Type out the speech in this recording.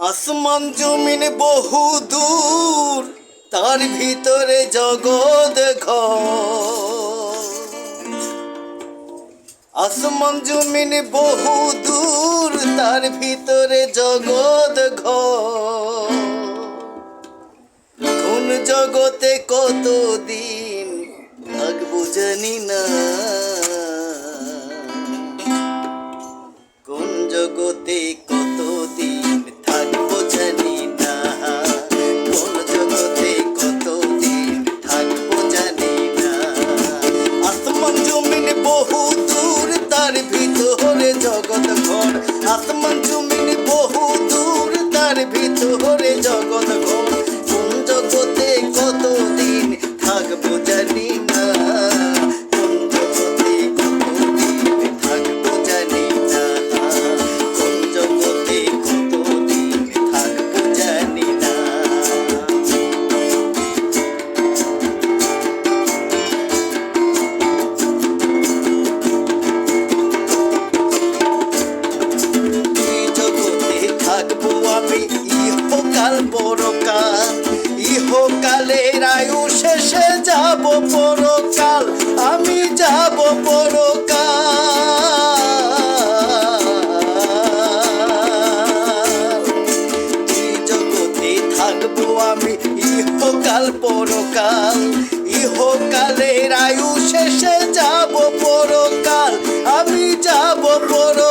আসমান জমিন বহু দূর, তার ভিতরে জগৎ ঘর। আসমান জমিন বহু দূর, তার ভিতরে জগৎ ঘর। কোন জগতে কতদিন থাকবো জানি না, কোন জগতে কতদিন থাকবো জানি না, কোন জগতে কতদিন থাকবো জানি না। আসমান জমিন বহু দূর, তার ভিতরে জগৎ ঘর। আসমান জমিন বহু দূর, তার ভিতরে জগৎ ঘর। কোন জগতে কতদিন থাকবো জানি না, কোন জগতে কতদিন থাকবো জানি না, কোন জগতে কতদিন থাকবো জানি না। দুই জগতে থাকবো আমি, ইহকাল পরকাল। ইহকালের আয়ু শেষে যাব পরকাল, আমি যাব পরকাল। দুই জগতে থাকবো আমি, ইহকাল পরকাল। ইহকালের আয়ু শেষে যাব পরকাল, আমি যাব পরকাল।